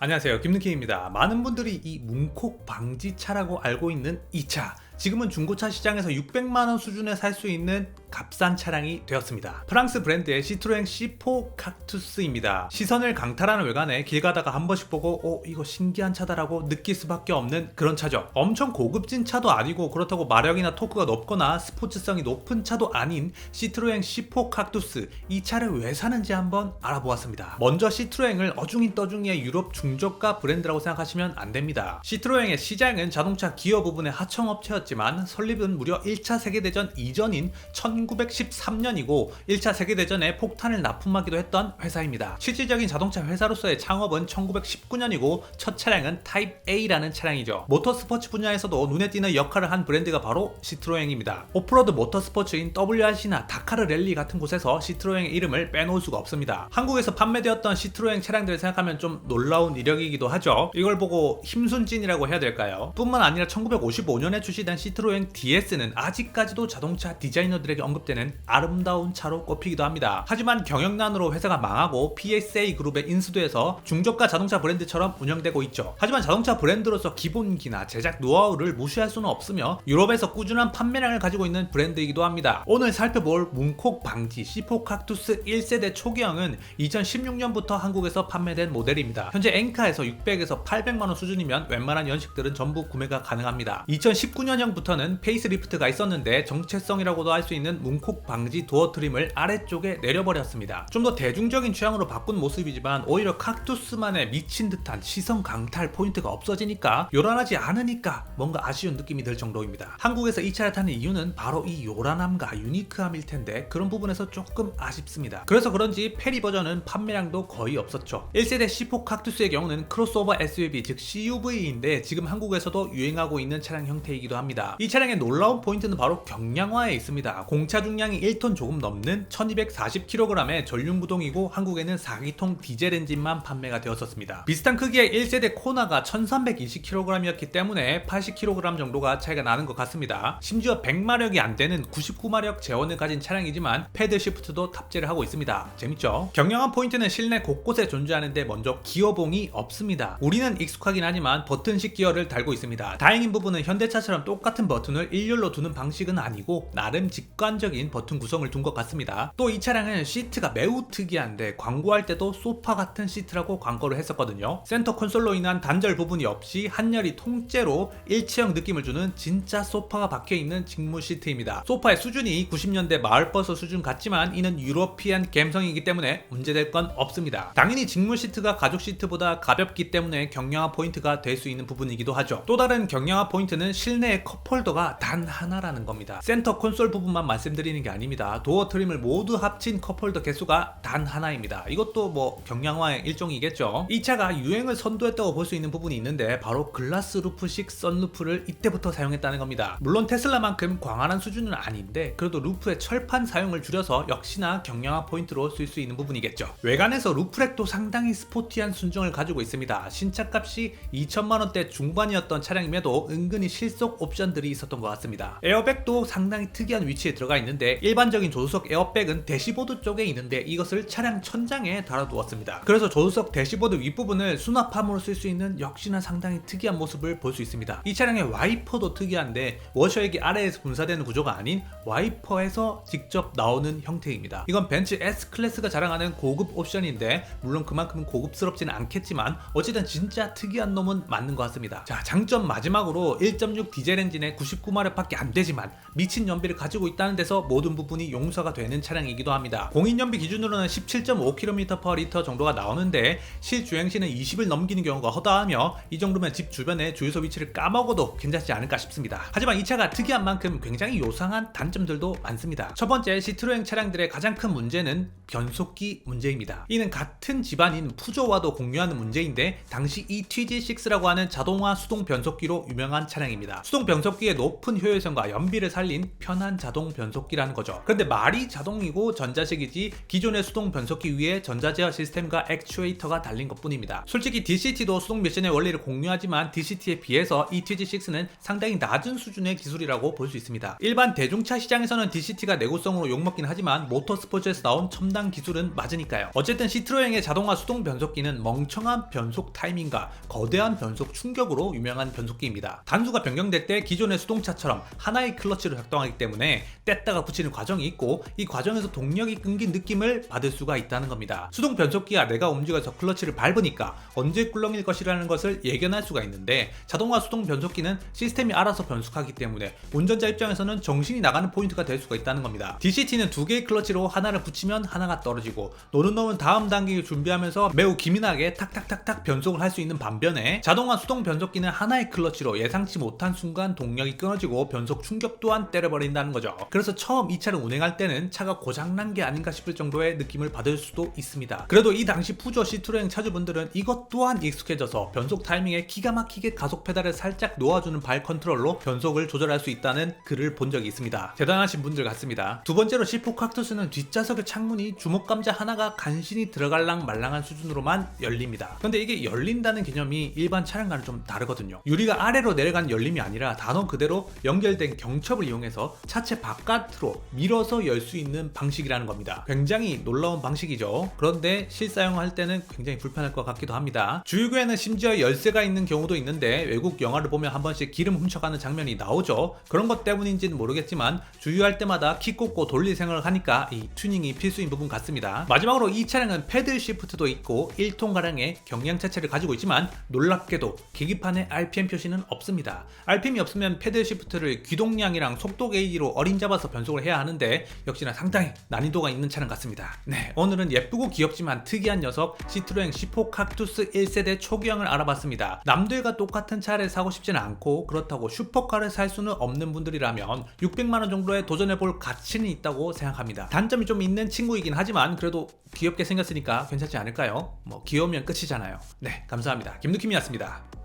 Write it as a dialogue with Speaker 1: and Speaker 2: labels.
Speaker 1: 안녕하세요, 김능키입니다. 많은 분들이 이 문콕 방지차라고 알고 있는 이 차, 지금은 중고차 시장에서 600만원 수준에 살 수 있는 값싼 차량이 되었습니다. 프랑스 브랜드의 시트로엥 C4 칵투스입니다. 시선을 강탈하는 외관에 길 가다가 한 번씩 보고 이거 신기한 차다라고 느낄 수밖에 없는 그런 차죠. 엄청 고급진 차도 아니고 그렇다고 마력이나 토크가 높거나 스포츠성이 높은 차도 아닌 시트로엥 C4 칵투스, 이 차를 왜 사는지 한번 알아보았습니다. 먼저 시트로엥을 어중이 떠중이의 유럽 중저가 브랜드라고 생각하시면 안됩니다. 시트로엥의 시장은 자동차 기어 부분의 하청업체였지만 설립은 무려 1차 세계대전 이전인 1913년이고 1차 세계대전에 폭탄을 납품하기도 했던 회사입니다. 실질적인 자동차 회사로서의 창업은 1919년이고 첫 차량은 타입 A라는 차량이죠. 모터스포츠 분야에서도 눈에 띄는 역할을 한 브랜드가 바로 시트로엥입니다. 오프로드 모터스포츠인 WRC나 다카르 랠리 같은 곳에서 시트로엥의 이름을 빼놓을 수가 없습니다. 한국에서 판매되었던 시트로엥 차량들을 생각하면 좀 놀라운 이력이기도 하죠. 이걸 보고 힘순진이라고 해야 될까요? 뿐만 아니라 1955년에 출시된 시트로엥 DS는 아직까지도 자동차 디자이너들에게 언급되는 아름다운 차로 꼽히기도 합니다. 하지만 경영난으로 회사가 망하고 PSA 그룹에 인수돼서 중저가 자동차 브랜드처럼 운영되고 있죠. 하지만 자동차 브랜드로서 기본기나 제작 노하우를 무시할 수는 없으며 유럽에서 꾸준한 판매량을 가지고 있는 브랜드이기도 합니다. 오늘 살펴볼 문콕 방지 C4 칵투스 1세대 초기형은 2016년부터 한국에서 판매된 모델입니다. 현재 엔카에서 600에서 800만원 수준이면 웬만한 연식들은 전부 구매가 가능합니다. 2019년형부터는 페이스리프트가 있었는데 정체성이라고도 할 수 있는 문콕 방지 도어 트림을 아래쪽에 내려버렸습니다. 좀 더 대중적인 취향으로 바꾼 모습이지만 오히려 칵투스만의 미친 듯한 시선 강탈 포인트가 없어지니까 요란하지 않으니까 뭔가 아쉬운 느낌이 들 정도입니다. 한국에서 이 차를 타는 이유는 바로 이 요란함과 유니크함일 텐데 그런 부분에서 조금 아쉽습니다. 그래서 그런지 페리 버전은 판매량도 거의 없었죠. 1세대 C4 칵투스의 경우는 크로스오버 SUV 즉 CUV인데 지금 한국에서도 유행하고 있는 차량 형태이기도 합니다. 이 차량의 놀라운 포인트는 바로 경량화에 있습니다. 공차 중량이 1톤 조금 넘는 1240kg의 전륜구동이고 한국에는 4기통 디젤 엔진만 판매가 되었었습니다. 비슷한 크기의 1세대 코나가 1320kg이었기 때문에 80kg 정도가 차이가 나는 것 같습니다. 심지어 100마력이 안되는 99마력 제원을 가진 차량이지만 패드 시프트도 탑재를 하고 있습니다. 재밌죠? 경량한 포인트는 실내 곳곳에 존재하는데 먼저 기어봉이 없습니다. 우리는 익숙하긴 하지만 버튼식 기어를 달고 있습니다. 다행인 부분은 현대차처럼 똑같은 버튼을 일렬로 두는 방식은 아니고 나름 직관적인 버튼 구성을 둔 것 같습니다. 또 이 차량은 시트가 매우 특이한데 광고할 때도 소파 같은 시트라고 광고를 했었거든요. 센터 콘솔로 인한 단절 부분이 없이 한열이 통째로 일체형 느낌을 주는 진짜 소파가 박혀있는 직무 시트입니다. 소파의 수준이 90년대 마을버스 수준 같지만 이는 유러피안 감성이기 때문에 문제될 건 없습니다. 당연히 직무 시트가 가죽 시트보다 가볍기 때문에 경량화 포인트가 될 수 있는 부분이기도 하죠. 또 다른 경량화 포인트는 실내의 컵홀더가 단 하나라는 겁니다. 센터 콘솔 부분만 말씀드리는 게 아닙니다. 도어 트림을 모두 합친 컵홀더 개수가 단 하나입니다. 이것도 뭐 경량화의 일종이겠죠. 이 차가 유행을 선도했다고 볼 수 있는 부분이 있는데 바로 글라스 루프식 썬루프를 이때부터 사용했다는 겁니다. 물론 테슬라만큼 광활한 수준은 아닌데 그래도 루프의 철판 사용을 줄여서 역시나 경량화 포인트로 쓸 수 있는 부분이겠죠. 외관에서 루프렉도 상당히 스포티한 순정을 가지고 있습니다. 신차값이 2천만원대 중반이었던 차량임에도 은근히 실속 옵션들이 있었던 것 같습니다. 에어백도 상당히 특이한 위치에 들어가 있는데 일반적인 조수석 에어백은 대시보드 쪽에 있는데 이것을 차량 천장에 달아두었습니다. 그래서 조수석 대시보드 윗부분을 수납함으로 쓸 수 있는 역시나 상당히 특이한 모습을 볼 수 있습니다. 이 차량의 와이퍼도 특이한데 워셔액이 아래에서 분사되는 구조가 아닌 와이퍼에서 직접 나오는 형태입니다. 이건 벤츠 S클래스가 자랑하는 고급 옵션인데 물론 그만큼 고급스럽지는 않겠지만 어쨌든 진짜 특이한 놈은 맞는 것 같습니다. 자, 장점 마지막으로 1.6 디젤 엔진에 99마력 밖에 안 되지만 미친 연비를 가지고 있다는 데서 모든 부분이 용서가 되는 차량이기도 합니다. 공인 연비 기준으로는 17.5km/L 정도가 나오는데 실주행시는 20을 넘기는 경우가 허다하며 이 정도면 집 주변에 주유소 위치를 까먹어도 괜찮지 않을까 싶습니다. 하지만 이 차가 특이한 만큼 굉장히 요상한 단점들도 많습니다. 첫 번째, 시트로엥 차량들의 가장 큰 문제는 변속기 문제입니다. 이는 같은 집안인 푸조와도 공유하는 문제인데 당시 ETG6라고 하는 자동화 수동 변속기로 유명한 차량입니다. 수동 변속기의 높은 효율성과 연비를 살린 편한 자동 변속기 변속기라는 거죠. 그런데 말이 자동이고 전자식이지 기존의 수동 변속기 위에 전자제어 시스템과 액추에이터가 달린 것뿐입니다. 솔직히 DCT도 수동 미션의 원리를 공유하지만 DCT에 비해서 이 TG6는 상당히 낮은 수준의 기술이라고 볼 수 있습니다. 일반 대중차 시장에서는 DCT가 내구성으로 욕먹긴 하지만 모터스포츠에서 나온 첨단 기술은 맞으니까요. 어쨌든 시트로행의 자동화 수동 변속기는 멍청한 변속 타이밍과 거대한 변속 충격으로 유명한 변속기입니다. 단수가 변경될 때 기존의 수동차처럼 하나의 클러치로 작동하기 때문에 뗐다가 붙이는 과정이 있고 이 과정에서 동력이 끊긴 느낌을 받을 수가 있다는 겁니다. 수동 변속기가 내가 움직여서 클러치를 밟으니까 언제 꿀렁일 것이라는 것을 예견할 수가 있는데 자동화 수동 변속기는 시스템이 알아서 변속하기 때문에 운전자 입장에서는 정신이 나가는 포인트가 될 수가 있다는 겁니다. DCT는 두 개의 클러치로 하나를 붙이면 하나가 떨어지고 노는 놈은 다음 단계를 준비하면서 매우 기민하게 탁탁탁탁 변속을 할 수 있는 반면에 자동화 수동 변속기는 하나의 클러치로 예상치 못한 순간 동력이 끊어지고 변속 충격 또한 때려버린다는 거죠. 그래서 처음 이 차를 운행할 때는 차가 고장난 게 아닌가 싶을 정도의 느낌을 받을 수도 있습니다. 그래도 이 당시 푸조 시트로행 차주분들은 이것 또한 익숙해져서 변속 타이밍에 기가 막히게 가속 페달을 살짝 놓아주는 발 컨트롤로 변속을 조절할 수 있다는 글을 본 적이 있습니다. 대단하신 분들 같습니다. 두 번째로 C4 칵투스는 뒷좌석의 창문이 주먹감자 하나가 간신히 들어갈랑 말랑한 수준으로만 열립니다. 근데 이게 열린다는 개념이 일반 차량과는 좀 다르거든요. 유리가 아래로 내려간 열림이 아니라 단어 그대로 연결된 경첩을 이용해서 차체 바깥으로 밀어서 열 수 있는 방식이라는 겁니다. 굉장히 놀라운 방식이죠. 그런데 실사용할 때는 굉장히 불편할 것 같기도 합니다. 주유구에는 심지어 열쇠가 있는 경우도 있는데 외국 영화를 보면 한 번씩 기름 훔쳐가는 장면이 나오죠. 그런 것 때문인지는 모르겠지만 주유할 때마다 키 꽂고 돌릴 생각을 하니까 이 튜닝이 필수인 부분 같습니다. 마지막으로 이 차량은 패들 시프트도 있고 1톤가량의 경량 차체를 가지고 있지만 놀랍게도 계기판에 RPM 표시는 없습니다. RPM이 없으면 패들 시프트를 기동량이랑 속도 게이지로 어림잡아서 변속을 해야 하는데 역시나 상당히 난이도가 있는 차량 같습니다. 네, 오늘은 예쁘고 귀엽지만 특이한 녀석 시트로행 C4 칵투스 1세대 초기형을 알아봤습니다. 남들과 똑같은 차를 사고 싶지는 않고 그렇다고 슈퍼카를 살 수는 없는 분들이라면 600만원 정도에 도전해볼 가치는 있다고 생각합니다. 단점이 좀 있는 친구이긴 하지만 그래도 귀엽게 생겼으니까 괜찮지 않을까요? 뭐 귀여우면 끝이잖아요. 네, 감사합니다. 김누킴이었습니다.